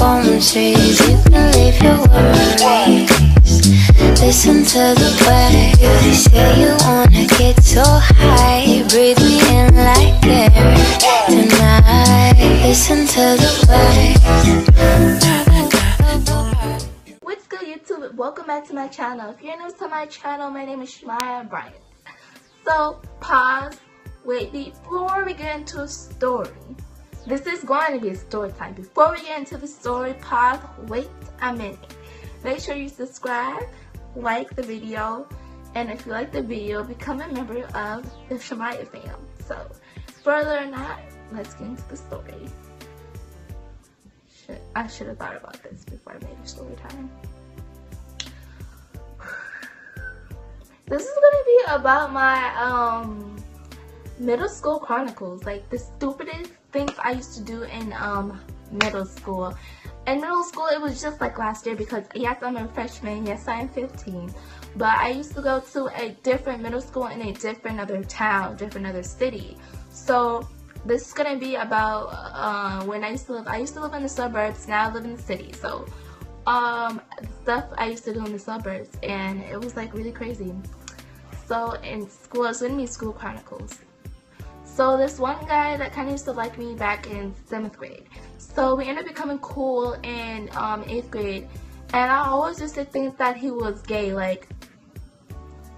palm trees. You can leave your worries. Listen to the waves. They say you wanna get so high. Breathe me in like air tonight. Listen to the waves. What's good, YouTube? Welcome back to my channel. If you're new to my channel, my name is Shamia and Bryant. So pause. Wait, before we get into a story, this is going to be a story time. Before we get into the story, pause, wait a minute. Make sure you subscribe, like the video, and if you like the video, become a member of the Shamia fam. So, further not, let's get into the story. I should have thought about this before I made a story time. This is gonna be about my middle school chronicles, like the stupidest things I used to do in middle school. In middle school, it was just like last year because yes, I'm a freshman, yes, I'm 15, but I used to go to a different middle school in a different other town, different other city. So this is gonna be about when I used to live in the suburbs. Now I live in the city. So stuff I used to do in the suburbs, and it was like really crazy. So in school, it's gonna be school chronicles. So this one guy that kind of used to like me back in 7th grade. So we ended up becoming cool in 8th grade, and I always used to think that he was gay. Like,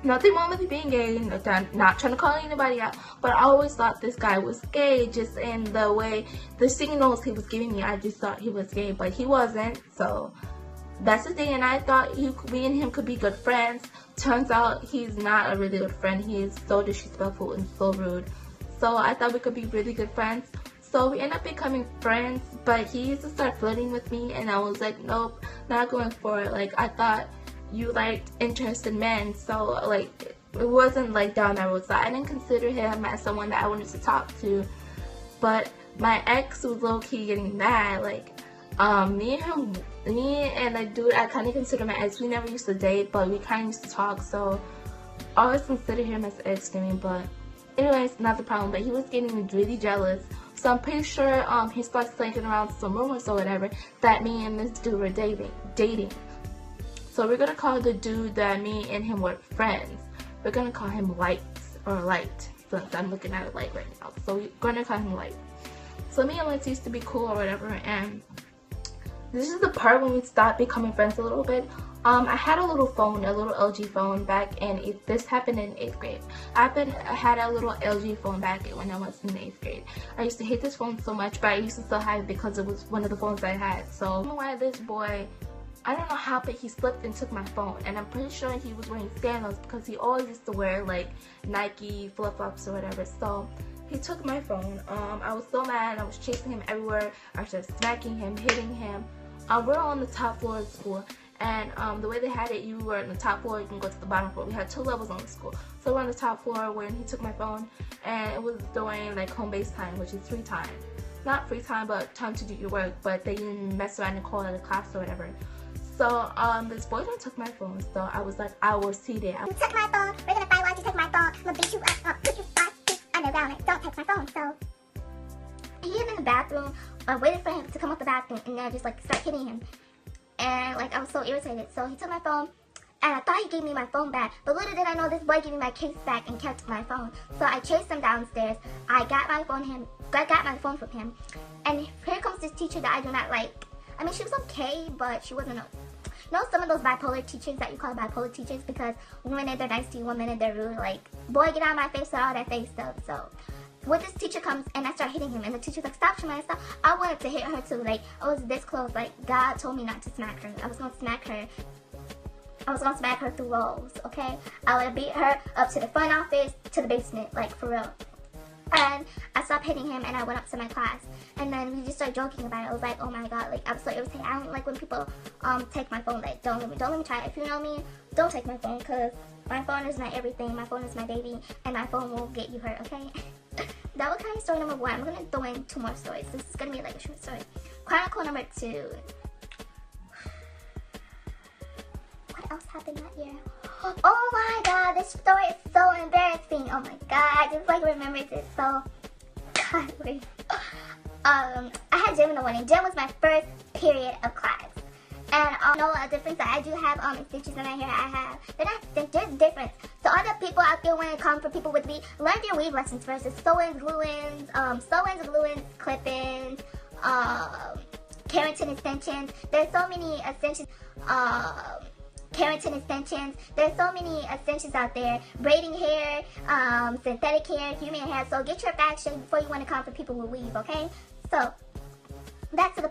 nothing wrong with he being gay, not trying to call anybody out, but I always thought this guy was gay just in the way, the signals he was giving me. I just thought he was gay, but he wasn't. So that's the thing, and I thought me and him could be good friends. Turns out he's not a really good friend. He is so disrespectful and so rude. So I thought we could be really good friends. So we ended up becoming friends, but he used to start flirting with me, and I was like, nope, not going for it. Like, I thought you liked interested men, so like it wasn't like down that road. So I didn't consider him as someone that I wanted to talk to. But my ex was low-key getting mad. Like, me and the dude I kind of consider my ex. We never used to date, but we kind of used to talk. So I always consider him as ex to me. But anyways, not the problem. But he was getting really jealous. So I'm pretty sure he starts thinking around some rumors or whatever that me and this dude were dating. So we're gonna call the dude that me and him were friends, we're gonna call him Light. Since I'm looking at it like right now. So we're gonna call him Light. So me and Light used to be cool or whatever, and this is the part when we stopped becoming friends a little bit. I had a little phone, a little LG phone back in, this happened in 8th grade. I had a little LG phone back when I was in 8th grade. I used to hate this phone so much, but I used to still have it because it was one of the phones I had. So I don't know why this boy, I don't know how, but he slipped and took my phone. And I'm pretty sure he was wearing sandals because he always used to wear like Nike flip-flops or whatever. So he took my phone. I was so mad. I was chasing him everywhere. I was just smacking him, hitting him. We're on the top floor of school, and the way they had it, you were on the top floor, you can go to the bottom floor. We had 2 levels on the school. So we're on the top floor when he took my phone, and it was during like home-based time, which is free time. Not free time, but time to do your work, but they didn't mess around and call it a class or whatever. So this boyfriend took my phone, so I was like, I will see that. You took my phone, we're gonna fight. Why'd you take my phone? I'm gonna beat you up, put you 5 feet underground, and don't take my phone. So he is in the bathroom, waited for him to come up the bathroom, and then I just like start hitting him. And like I was so irritated. So he took my phone, and I thought he gave me my phone back, but little did I know this boy gave me my case back and kept my phone. So I chased him downstairs. I got my phone from him, and here comes this teacher that I do not like. I mean, she was okay, but she wasn't. You know, some of those bipolar teachers that you call bipolar teachers, because one minute they're nice to you, one minute they're rude. Like, boy, get out of my face with all that face stuff. So when this teacher comes and I start hitting him, and the teacher's like, stop, Shamia, stop. I wanted to hit her too. Like, I was this close. Like, God told me not to smack her. I was gonna smack her. I was gonna smack her through walls, okay? I would beat her up to the front office, to the basement, like, for real. And I stopped hitting him, and I went up to my class, and then we just started joking about it. I was like, oh my god, like, I was so irritated. I don't like when people take my phone. Like, don't let me try it. If you know me, don't take my phone, because my phone is not everything. My phone is my baby, and my phone will get you hurt, okay? That was kind of story number 1. I'm gonna throw in 2 more stories. This is gonna be like a short story. Chronicle number 2. What else happened that year? Oh my god, this story is so embarrassing. Oh my god, I just like remembered it so godly. I had had gym in the morning. Gym was my first period of class. And no difference that I do have stitches in my hair. They're different. So all the people out there want to come for people with weave, learn your weave lessons first. It's sew-ins, glue-ins, glue-ins, clip-ins, keratin extensions. There's so many extensions. Keratin extensions. There's so many extensions out there. Braiding hair, synthetic hair, human hair. So get your back straight before you want to come for people with weave, okay? So that's to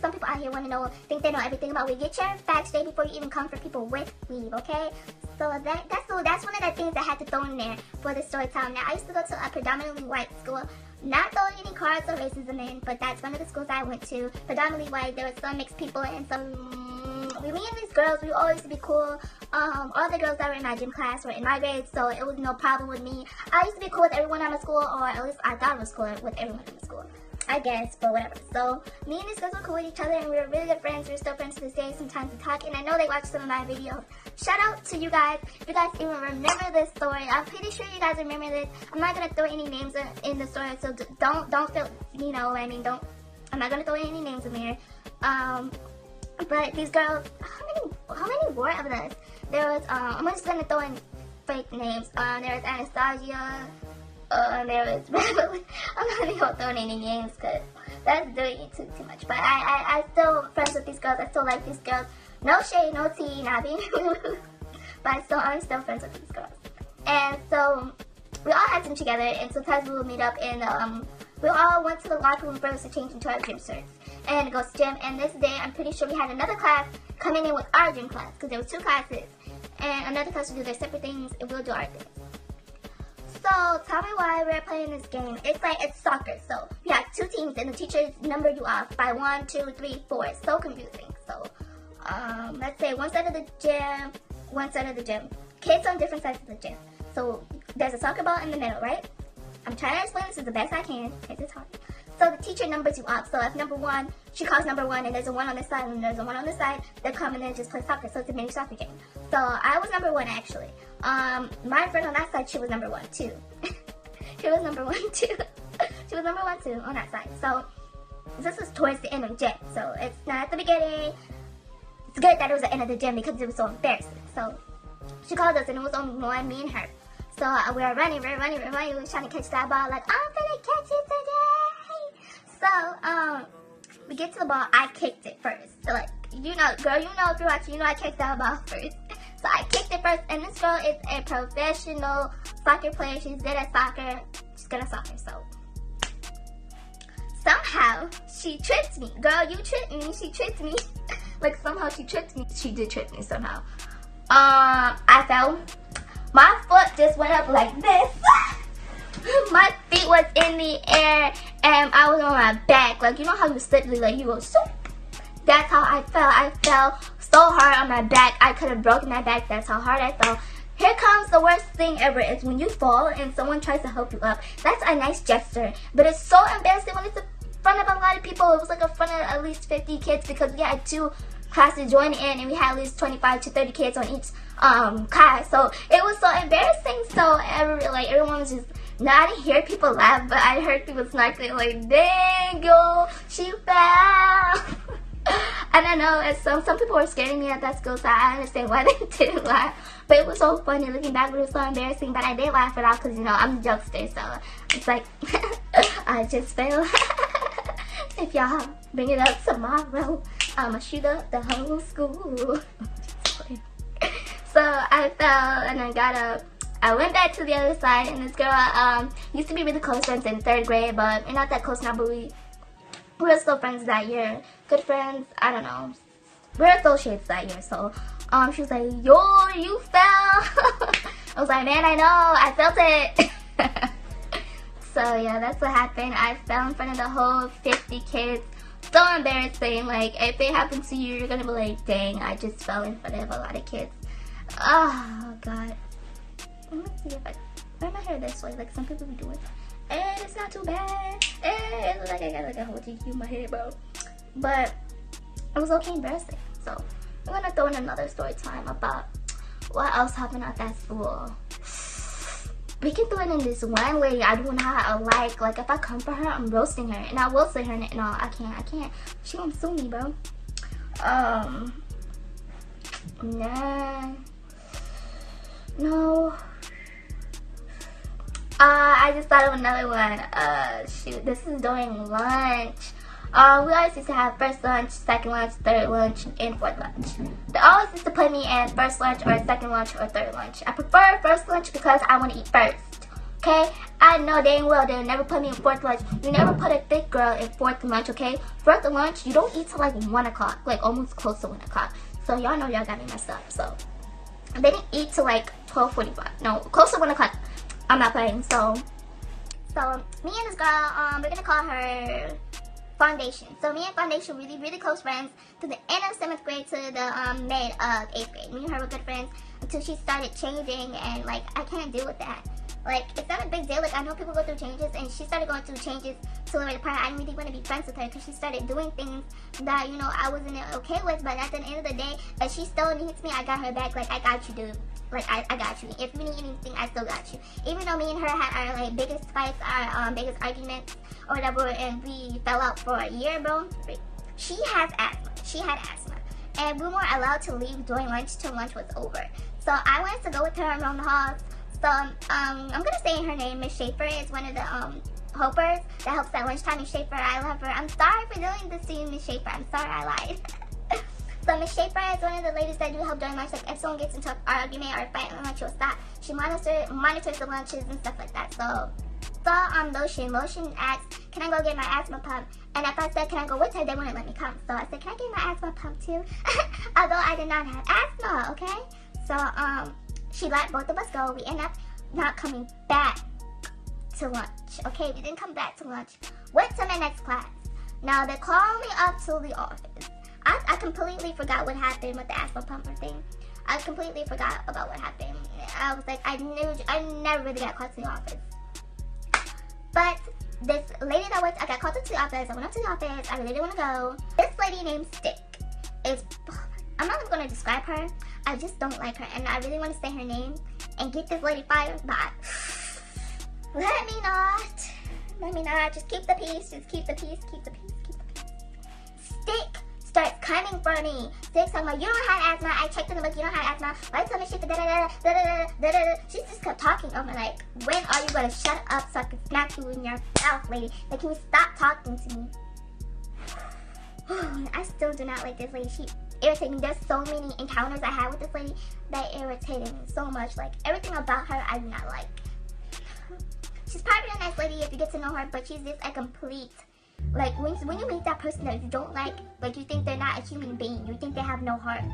some people out here want to know, think they know everything about weave. Get your back straight before you even come for people with weave, okay? So that's one of the things I had to throw in there for the story time. Now, I used to go to a predominantly white school. Not throwing any cards or racism in, but that's one of the schools I went to. Predominantly white. There were some mixed people and some. Me and these girls, we always used to be cool. All the girls that were in my gym class were in my grade, so it was no problem with me. I used to be cool with everyone in my school, or at least I thought I was cool with everyone in the school. I guess, but whatever. So, me and these girls were cool with each other, and we were really good friends. We're still friends to this day. Sometimes we talk, and I know they watch some of my videos. Shout out to you guys. If you guys even remember this story, I'm pretty sure you guys remember this. I'm not gonna throw any names in the story, so don't feel, you know, I mean, I'm not gonna throw any names in there. But these girls, how many were of this? There was, I'm just gonna throw in fake names. There was Anastasia. There was, I'm not even gonna throw in any names because that's doing it too much. But I still friends with these girls. I still like these girls. No shade, no tea, not being rude. But I'm still friends with these girls. And so we all had gym together, and sometimes we would meet up in we all went to the locker room first to change into our gym shirts and go to gym. And this day, I'm pretty sure we had another class coming in with our gym class because there were two classes, and another class would do their separate things, and we'll do our things. So tell me why we're playing this game. It's soccer. So we have two teams, and the teachers number you off by 1, 2, 3, 4. It's so confusing. So let's say one side of the gym, one side of the gym. Kids on different sides of the gym. So there's a soccer ball in the middle, right? I'm trying to explain this as the best I can because it's hard. So the teacher numbers you up. So if number 1, she calls number 1, and there's a 1 on this side, and there's a 1 on this side, they'll come and then just play soccer. So it's a mini soccer game. So I was number 1 actually. My friend on that side, she was number 1 too. She was number 1 too. She was number 1 too on that side. So this was towards the end of the gym. So it's not at the beginning. It's good that it was the end of the gym because it was so embarrassing. So she called us, and it was only one, me and her. So we were running. We were trying to catch that ball. Like, I'm gonna catch it today. So we get to the ball. I kicked it first. So like, you know, girl, you know if you're watching, you know I kicked that ball first. So I kicked it first, and this girl is a professional soccer player. She's good at soccer. She's good at soccer. So somehow she tripped me. Girl, you tripped me. She tripped me. Like somehow she tripped me. She did trip me somehow. I fell. My foot just went up like this. My feet was in the air, and I was on my back. Like, you know how you slippery, like you go swoop? That's how I fell. I fell so hard on my back. I could have broken my back. That's how hard I fell. Here comes the worst thing ever. Is when you fall and someone tries to help you up. That's a nice gesture, but it's so embarrassing when it's in front of a lot of people. It was like in front of at least 50 kids because we had 2 classes joining in, and we had at least 25 to 30 kids on each class. So it was so embarrassing. So everyone was just, I didn't hear people laugh, but I heard people snarkling like, dang, yo, she fell. And I know some people were scaring me at that school, so I understand why they didn't laugh. But it was so funny looking back, but it was so embarrassing. But I did laugh it out because, you know, I'm a jokester, so it's like, I just fell. If y'all bring it up tomorrow, I'ma shoot up the whole school. So I fell and I got up. I went back to the other side, and this girl used to be really close friends in 3rd grade, but we're not that close now, but we were still friends that year. Good friends, I don't know. We're associates that year, so she was like, yo, you fell. I was like, man, I know, I felt it. So yeah, that's what happened. I fell in front of the whole 50 kids. So embarrassing. Like, if it happened to you, you're gonna be like, dang, I just fell in front of a lot of kids. Oh god. Let me see if I wear my hair this way, like some people be doing. And it's not too bad. And it looks like I got like a whole GQ in my head, bro. But it was okay embarrassing. So I'm gonna throw in another story time about what else happened at that school. we can do it in this one way. I do not like if I come for her, I'm roasting her, and I will say her name. No, I can't. She gonna sue me, bro. Nah. No. I just thought of another one. Shoot, this is during lunch. We always used to have first lunch, second lunch, third lunch, and fourth lunch. They always used to put me in first lunch or second lunch or third lunch. I prefer first lunch because I want to eat first. Okay? I know dang well they'll never put me in fourth lunch. You never put a thick girl in fourth lunch, okay? Fourth lunch, you don't eat till like 1 o'clock, like almost close to 1 o'clock. So y'all know y'all got me messed up. So they didn't eat till like 12:45. No, close to 1 o'clock. I'm not playing. So me and this girl, we're gonna call her Foundation. So me and Foundation really close friends to the end of 7th grade to the mid of 8th grade. Me and her were good friends until she started changing, and like I can't deal with that. Like, it's not a big deal. Like, I know people go through changes, and she started going through changes to the point I didn't really want to be friends with her because she started doing things that, you know, I wasn't okay with. But at the end of the day, if she still needs me, I got her back. Like, I got you, dude. Like, I got you. If you need anything, I still got you. Even though me and her had our, like, biggest fights, our biggest arguments, or whatever, and we fell out for a year, bro. She has asthma. She had asthma. And we weren't allowed to leave during lunch till lunch was over. So I wanted to go with her around the halls. So, I'm gonna say her name. Miss Schaefer is one of the, helpers that helps at lunchtime. Miss Schaefer, I love her. I'm sorry for doing this to you, Miss Schaefer. I'm sorry I lied. So, Miss Schaefer is one of the ladies that do help during lunch. Like, if someone gets into an argument or a fight on lunch, she'll stop. She monitors the lunches and stuff like that. So, Lotion asked, can I go get my asthma pump? And if I said, can I go with her, they wouldn't let me come. So, I said, can I get my asthma pump too? Although I did not have asthma, okay? So, she let both of us go. We ended up not coming back to lunch. Okay, we didn't come back to lunch. Went to my next class. Now, they called me up to the office. I completely forgot what happened with the asthma pumper thing. I completely forgot about what happened. I was like, I never really got called to the office. But this lady that worked, I got called to the office. I went up to the office. I really didn't want to go. This lady named Stick is, I'm not even going to describe her. I just don't like her, and I really want to say her name and get this lady fired, but let me not. Just keep the peace. Just keep the peace. Keep the peace. Keep the peace. Stick starts coming for me. Stick's talking about, you don't have asthma. I checked in the book. You don't have asthma. Why tell me shit? She just kept talking over, like, when are you gonna shut up so I can smack you in your mouth, lady? Like, can you stop talking to me? I still do not like this lady. She irritated me. There's so many encounters I had with this lady that irritated me so much. Like, everything about her I do not like. She's probably a nice lady if you get to know her, but she's just a complete, like, when you meet that person that you don't like you think they're not a human being. You think they have no heart.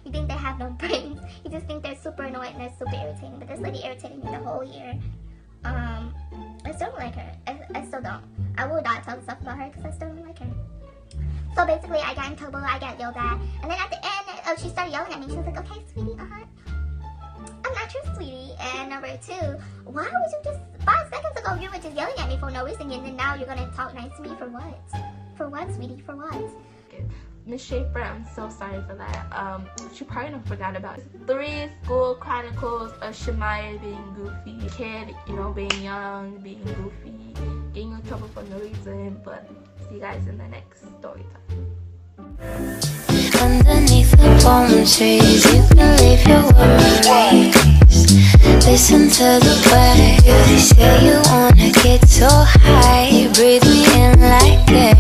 You think they have no brains. You just think they're super annoying and they're super irritating. But this lady irritated me the whole year. I still don't like her. I still don't. I will not tell stuff about her because I still don't like her. So basically, I got in trouble, I got yelled at, and then at the end, she started yelling at me. She was like, okay, sweetie, I'm not your sweetie. And number 2, why would you just, 5 seconds ago, you were just yelling at me for no reason, and then now you're gonna talk nice to me for what? For what, sweetie, for what? Miss Schaefer, I'm so sorry for that. She probably don't forgot about it. 3 school chronicles of Shamia being goofy, kid, you know, being young, being goofy, getting in trouble for no reason, but see you guys in the next story time. Underneath the palm trees, you can leave your worries. Listen to the waves. They say you wanna get so high. Breathe me in like air.